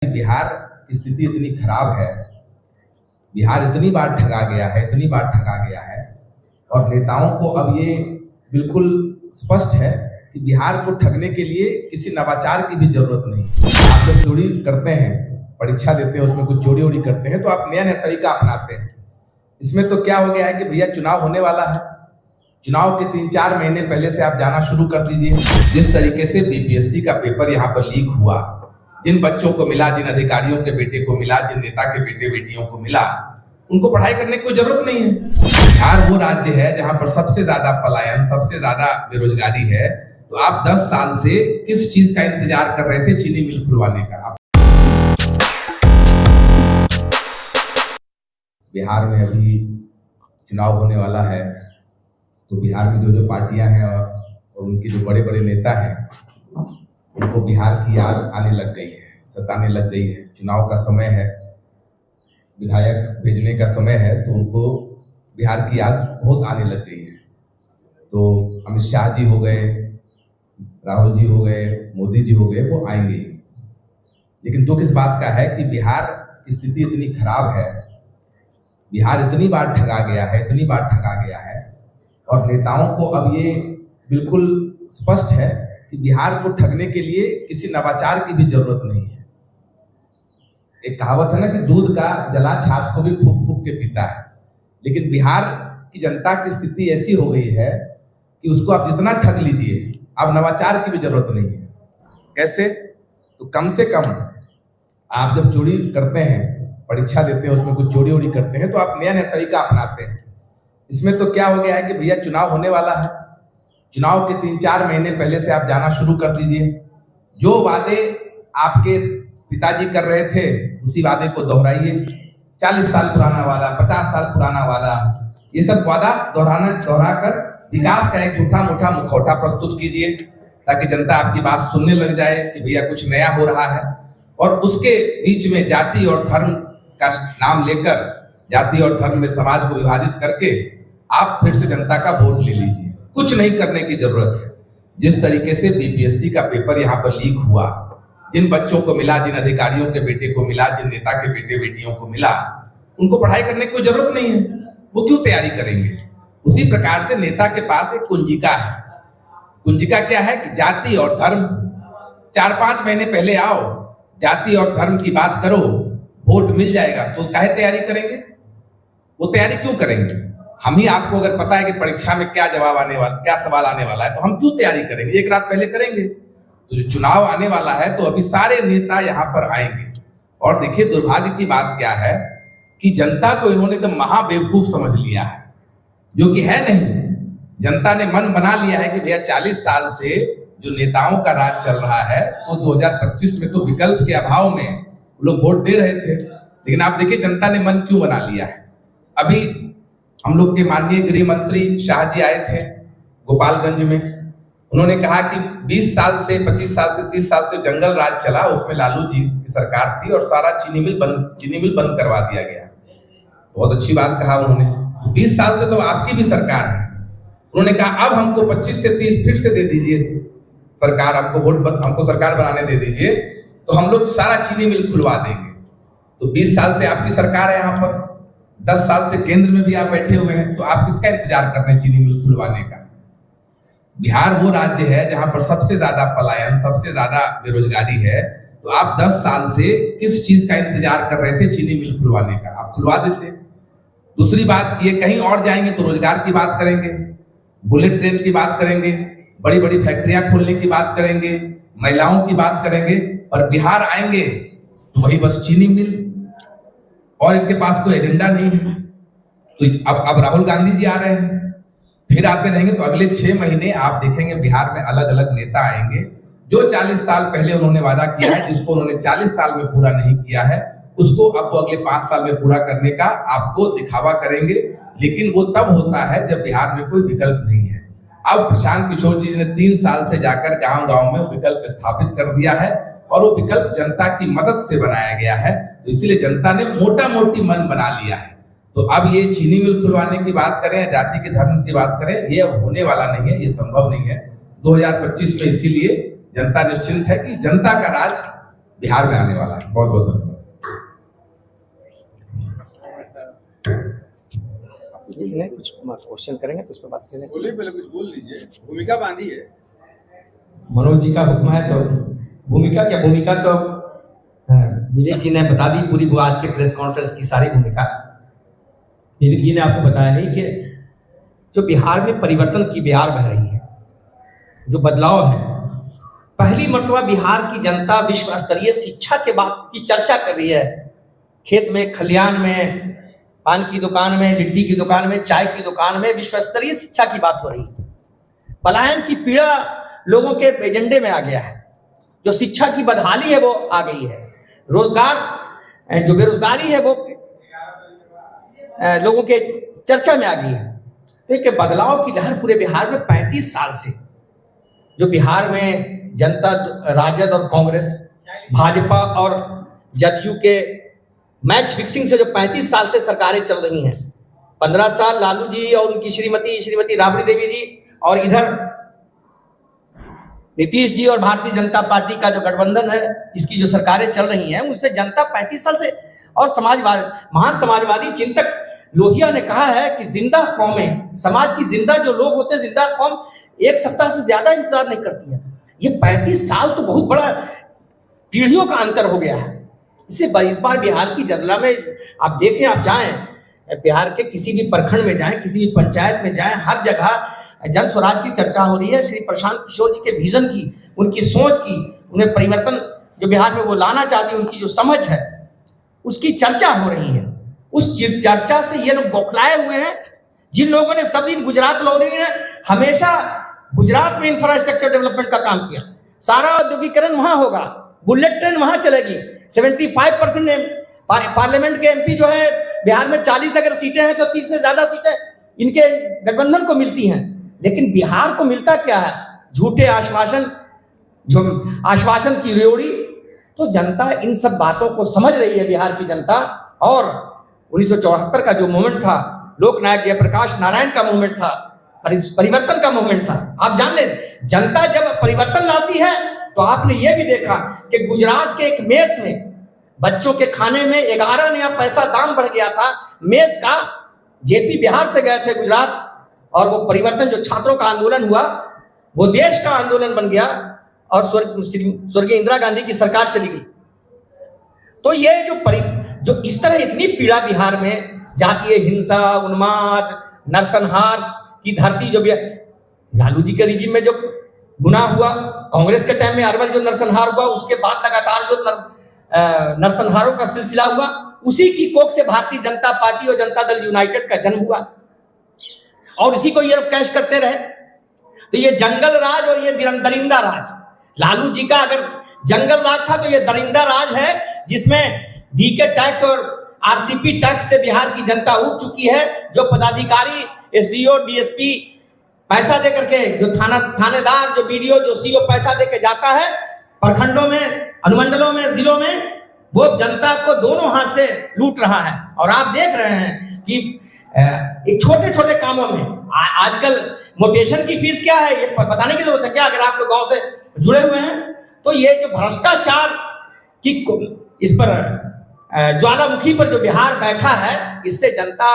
बिहार की स्थिति इतनी खराब है। बिहार इतनी बार ठगा गया है, इतनी बार ठगा गया है और नेताओं को अब ये बिल्कुल स्पष्ट है कि बिहार को ठगने के लिए किसी नवाचार की भी जरूरत नहीं। आप जब चोरी करते हैं, परीक्षा देते हैं, उसमें कुछ चोरी वोरी करते हैं तो आप नया नया तरीका अपनाते हैं। इसमें तो क्या हो गया है कि भैया चुनाव होने वाला है, चुनाव के 3-4 महीने पहले से आप जाना शुरू कर दीजिए। जिस तरीके से बीपीएससी का पेपर यहाँ पर लीक हुआ, जिन बच्चों को मिला, जिन अधिकारियों के बेटे को मिला, जिन नेता के बेटे बेटियों को मिला, उनको पढ़ाई करने की कोई जरूरत नहीं है। बिहार वो राज्य है जहां पर सबसे ज्यादा पलायन, सबसे ज्यादा बेरोजगारी है। तो आप 10 साल से किस चीज का इंतजार कर रहे थे? चीनी मिल खुलवाने का। बिहार में अभी चुनाव होने वाला है तो बिहार में जो पार्टियां हैं और उनके जो बड़े बड़े नेता हैं, उनको बिहार की याद आने लग गई है, सताने लग गई है। चुनाव का समय है, विधायक भेजने का समय है, तो उनको बिहार की याद बहुत आने लग गई है। तो अमित शाह जी हो गए, राहुल जी हो गए, मोदी जी हो गए, वो आएंगे ही। लेकिन दुख इस बात का है कि बिहार की स्थिति इतनी खराब है, बिहार इतनी बार ठगा गया है, इतनी बार ठगा गया है और नेताओं को अब ये बिल्कुल स्पष्ट है कि बिहार को ठगने के लिए किसी नवाचार की भी जरूरत नहीं है। एक कहावत है ना कि दूध का जला छाछ को भी फूक फूक के पीता है। लेकिन बिहार की जनता की स्थिति ऐसी हो गई है कि उसको आप जितना ठग लीजिए, अब नवाचार की भी जरूरत नहीं है। कैसे? तो कम से कम आप जब चोरी करते हैं, परीक्षा देते हैं, उसमें कुछ चोरी वोरी करते हैं तो आप नया नया तरीका अपनाते हैं। इसमें तो क्या हो गया है कि भैया चुनाव होने वाला है, चुनाव के 3-4 महीने पहले से आप जाना शुरू कर दीजिए। जो वादे आपके पिताजी कर रहे थे उसी वादे को दोहराइए। 40 साल पुराना वादा, 50 साल पुराना वादा, ये सब वादा दोहराकर विकास का एक झूठा मोटा मुखौटा प्रस्तुत कीजिए ताकि जनता आपकी बात सुनने लग जाए कि भैया कुछ नया हो रहा है। और उसके बीच में जाति और धर्म का नाम लेकर, जाति और धर्म में समाज को विभाजित करके आप फिर से जनता का वोट ले लीजिए। कुछ नहीं करने की जरूरत है। जिस तरीके से बीपीएससी का पेपर यहाँ पर लीक हुआ, जिन बच्चों को मिला, जिन अधिकारियों के बेटे को मिला, जिन नेता के बेटे बेटियों को मिला, उनको पढ़ाई करने की कोई जरूरत नहीं है। वो क्यों तैयारी करेंगे? उसी प्रकार से नेता के पास एक कुंजिका है। कुंजिका क्या है कि जाति और धर्म। 4-5 महीने पहले आओ, जाति और धर्म की बात करो, वोट मिल जाएगा। तो काहे तैयारी करेंगे? वो तैयारी क्यों करेंगे? हम ही आपको अगर पता है कि परीक्षा में क्या जवाब आने वाला, क्या सवाल आने वाला है, तो हम क्यों तैयारी करेंगे? एक रात पहले करेंगे। तो जो चुनाव आने वाला है तो अभी सारे नेता यहाँ पर आएंगे। और देखिए दुर्भाग्य की बात क्या है कि जनता को इन्होंने एकदम महाबेवकूफ समझ लिया है, जो कि है नहीं। जनता ने मन बना लिया है कि भैया 40 साल से जो नेताओं का राज चल रहा है, तो 2025 में तो विकल्प के अभाव में लोग वोट दे रहे थे। लेकिन आप देखिए जनता ने मन क्यों बना लिया है। अभी हम लोग के माननीय गृह मंत्री शाह जी आए थे गोपालगंज में। उन्होंने कहा कि 20 साल से, 25 साल से, 30 साल से जंगल राज चला, उसमें लालू जी की सरकार थी और सारा चीनी मिल बंद करवा दिया गया। बहुत अच्छी बात कहा उन्होंने। 20 साल से तो आपकी भी सरकार है। उन्होंने कहा अब हमको 25 से 30 फिर से दे दीजिए सरकार, हमको सरकार बनाने दे दीजिए तो हम लोग सारा चीनी मिल खुलवा देंगे। तो 20 साल से आपकी सरकार है यहाँ पर, 10 साल से केंद्र में भी आप बैठे हुए हैं, तो आप किसका इंतजार कर रहे हैं चीनी मिल खुलवाने का? बिहार वो राज्य है जहां पर सबसे ज्यादा पलायन, सबसे ज्यादा बेरोजगारी है। तो आप 10 साल से किस चीज का इंतजार कर रहे थे? चीनी मिल खुलवाने का। आप खुलवा देते। दूसरी बात, ये कहीं और जाएंगे तो रोजगार की बात करेंगे, बुलेट ट्रेन की बात करेंगे, बड़ी बड़ी फैक्ट्रियां खोलने की बात करेंगे, महिलाओं की बात करेंगे। और बिहार आएंगे तो वही बस चीनी मिल, और इनके पास कोई एजेंडा नहीं है। तो अब राहुल गांधी जी आ रहे हैं, फिर आते रहेंगे। तो अगले 6 महीने आप देखेंगे बिहार में अलग अलग नेता आएंगे जो 40 साल पहले उन्होंने वादा किया है, जिसको उन्होंने 40 साल में पूरा नहीं किया है, उसको अब वो अगले 5 साल में पूरा करने का आपको दिखावा करेंगे। लेकिन वो तब होता है जब बिहार में कोई विकल्प नहीं है। अब प्रशांत किशोर जी ने 3 साल से जाकर गांव गांव में विकल्प स्थापित कर दिया है और वो विकल्प जनता की मदद से बनाया गया है। तो इसीलिए जनता ने मोटा मोटी मन बना लिया है। तो अब ये चीनी मिल खुलवाने की बात करें, जाति के धर्म की बात करें, ये अब होने वाला नहीं है, ये संभव नहीं है 2025 में। इसीलिए जनता निश्चिंत है कि जनता का राज बिहार में आने वाला है। बहुत बहुत धन्यवाद। नहीं, कुछ क्वेश्चन करेंगे तो उस पर बात करेंगे। बोलिए, पहले कुछ बोल लीजिए। भूमिका बांधी है, मनोज जी का हुक्म है। तो भूमिका क्या, भूमिका तो विवेक जी ने बता दी पूरी, वो आज के प्रेस कॉन्फ्रेंस की सारी भूमिका विवेक जी ने आपको बताया है कि जो बिहार में परिवर्तन की बयार बह रही है, जो बदलाव है, पहली मर्तबा बिहार की जनता विश्व स्तरीय शिक्षा के बात की चर्चा कर रही है। खेत में, खलियान में, पान की दुकान में, लिट्टी की दुकान में, चाय की दुकान में विश्व स्तरीय शिक्षा की बात हो रही है। पलायन की पीड़ा लोगों के एजेंडे में आ गया है। जो शिक्षा की बदहाली है वो आ गई है। रोजगार, जो बेरोजगारी है वो लोगों के चर्चा में आ गई है। तो एक बदलाव की लहर पूरे बिहार में 35 साल से, जो बिहार में जनता, राजद और कांग्रेस, भाजपा और जदयू के मैच फिक्सिंग से जो 35 साल से सरकारें चल रही हैं, 15 साल लालू जी और उनकी श्रीमती राबड़ी देवी जी, और इधर नीतीश जी और भारतीय जनता पार्टी का जो गठबंधन है, इसकी जो सरकारें चल रही हैं, उनसे जनता 35 साल से, और महान समाजवादी चिंतक लोहिया ने कहा है कि जिंदा कौमें, समाज की जिंदा जो लोग होते हैं, जिंदा कौम एक सप्ताह से ज्यादा इंतजार नहीं करती है। ये 35 साल तो बहुत बड़ा पीढ़ियों का अंतर हो गया है। इसलिए इस बार बिहार की जदला में आप देखें, आप जाएं बिहार के किसी भी प्रखंड में जाएं, किसी भी पंचायत में जाएं, हर जगह जन स्वराज की चर्चा हो रही है। श्री प्रशांत किशोर जी के विजन की, उनकी सोच की, उन्हें परिवर्तन जो बिहार में वो लाना चाहती है, उनकी जो समझ है, उसकी चर्चा हो रही है। उस चर्चा से ये लोग बौखलाए हुए हैं। जिन लोगों ने सब दिन गुजरात लौट रही है, हमेशा गुजरात में इंफ्रास्ट्रक्चर डेवलपमेंट का काम किया, सारा औद्योगिकरण वहां होगा, बुलेट ट्रेन वहां चलेगी। 75% पार्लियामेंट के एमपी जो है बिहार में, 40 अगर सीटें हैं तो 30 से ज्यादा सीटें इनके गठबंधन को मिलती हैं। लेकिन बिहार को मिलता क्या है? झूठे आश्वासन, जो आश्वासन की रेवड़ी। तो जनता इन सब बातों को समझ रही है, बिहार की जनता। और 1974 का जो मूवमेंट था, लोकनायक जयप्रकाश नारायण का मूवमेंट था, परिवर्तन का मूवमेंट था। आप जान ले, जनता जब परिवर्तन लाती है तो आपने ये भी देखा कि गुजरात के एक मेस में बच्चों के खाने में 11 नया पैसा दाम बढ़ गया था मेस का। जेपी बिहार से गए थे गुजरात, और वो परिवर्तन, जो छात्रों का आंदोलन हुआ, वो देश का आंदोलन बन गया, और स्वर्गीय इंदिरा गांधी की सरकार चली गई। तो ये जो इस तरह इतनी पीड़ा बिहार में, जातीय हिंसा, उन्माद, नरसंहार की धरती, जो लालू जी के रिजिम में जो गुनाह हुआ, कांग्रेस के टाइम में अरवल जो नरसंहार हुआ, उसके बाद लगातार जो नरसंहारों का सिलसिला हुआ, उसी की कोख से भारतीय जनता पार्टी और जनता दल यूनाइटेड का जन्म हुआ, और इसी को ये लोग कैश करते रहे। तो ये जंगल राज और ये दरिंदा राज, लालू जी का अगर जंगल राज था, तो ये दरिंदा राज है, जिसमें डीके टैक्स और आरसीपी टैक्स से बिहार की जनता उब चुकी है। जो पदाधिकारी, एसडीओ, डीएसपी पैसा दे करके, जो थानेदार, जो बीडीओ, जो सीओ पैसा दे के जाता है प्रखंडों में, अनुमंडलों में, जिलों में, वो जनता को दोनों हाथ से लूट रहा है। और आप देख रहे हैं कि छोटे छोटे कामों में आजकल मोटेशन की फीस क्या है, ये बताने की जरूरत है क्या? अगर आप लोग गांव से जुड़े हुए हैं तो ये जो भ्रष्टाचार की इस पर ज्वालामुखी पर जो बिहार बैठा है, इससे जनता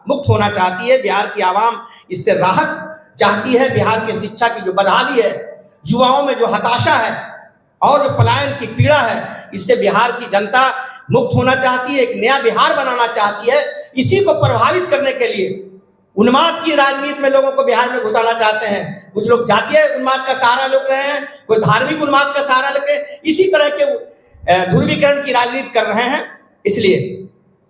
मुक्त होना चाहती है। बिहार की आवाम इससे राहत चाहती है। बिहार की शिक्षा की जो बदहाली है, युवाओं में जो हताशा है, और जो पलायन की पीड़ा है, इससे बिहार की जनता मुक्त होना चाहती है, एक नया बिहार बनाना चाहती है। इसी को प्रभावित करने के लिए उन्माद की राजनीति में लोगों को बिहार में घुसाना चाहते हैं। कुछ लोग जातीय उन्माद का सहारा ले रहे हैं, कोई धार्मिक उन्माद का सहारा लेके इसी तरह के ध्रुवीकरण की राजनीति कर रहे हैं। इसलिए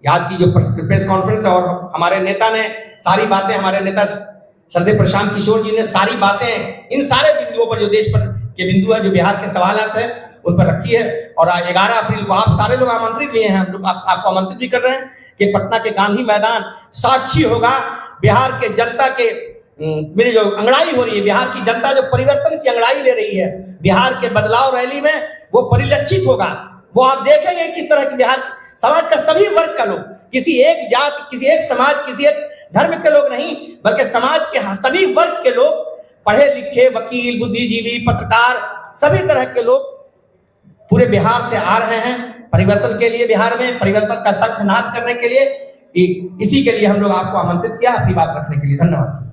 आज की जो प्रेस कॉन्फ्रेंस है, और हमारे नेता ने सारी बातें, हमारे नेता श्रद्धेय प्रशांत किशोर जी ने सारी बातें इन सारे बिंदुओं पर, जो देश पर के बिंदु है, जो बिहार के सवालात हैं, उन पर रखी है। और 11 अप्रैल को आप सारे लोग आमंत्रित भी हैं, हम लोग आपको आमंत्रित भी कर रहे हैं कि पटना के गांधी मैदान साक्षी होगा बिहार के जनता के मेरी जो अंगड़ाई हो रही है, बिहार की जनता जो परिवर्तन की अंगड़ाई ले रही है, बिहार के बदलाव रैली में वो परिलक्षित होगा। वो आप देखेंगे किस तरह की बिहार समाज का सभी वर्ग का लोग, किसी एक जात, किसी एक समाज, किसी एक धर्म के लोग नहीं, बल्कि समाज के सभी वर्ग के लोग, पढ़े लिखे, वकील, बुद्धिजीवी, पत्रकार, सभी तरह के लोग पूरे बिहार से आ रहे हैं परिवर्तन के लिए, बिहार में परिवर्तन का शंखनाद करने के लिए। इसी के लिए हम लोग आपको आमंत्रित किया अपनी बात रखने के लिए। धन्यवाद।